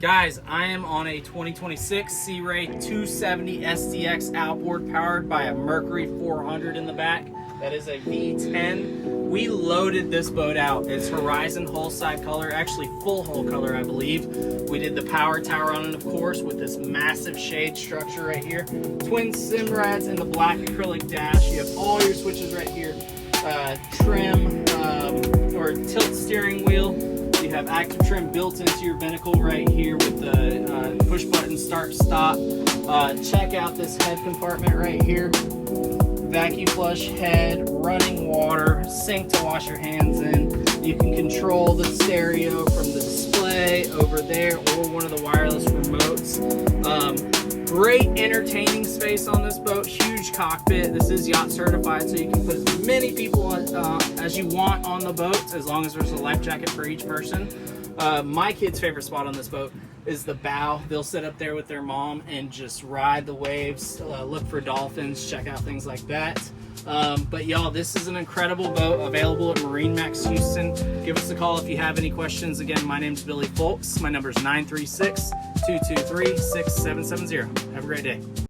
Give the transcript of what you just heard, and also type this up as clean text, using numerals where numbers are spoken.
Guys, I am on a 2026 Sea Ray 270 SDX outboard powered by a Mercury 400 in the back. That is a V10. We loaded this boat out. It's Horizon hull side color, actually full hull color, I believe. We did the power tower on it, of course, with this massive shade structure right here. Twin Simrads and the black acrylic dash. You have all your switches right here. Trim or tilt steering wheel. You have active trim built into your binnacle right here with the push button start stop. Check out this head compartment right here. Vacuum flush head, running water, sink to wash your hands in. You can control the stereo from the display over there or one of the wireless remotes. Great entertaining space on this boat, huge cockpit. This is yacht certified, so you can put as many people as you want on the boat, as long as there's a life jacket for each person. My kid's favorite spot on this boat is the bow. They'll sit up there with their mom and just ride the waves, look for dolphins, check out things like that. But y'all, this is an incredible boat available at MarineMax Houston. Give us a call if you have any questions. Again, my name's Billy Folks. My number is 936-223-6770. Have a great day.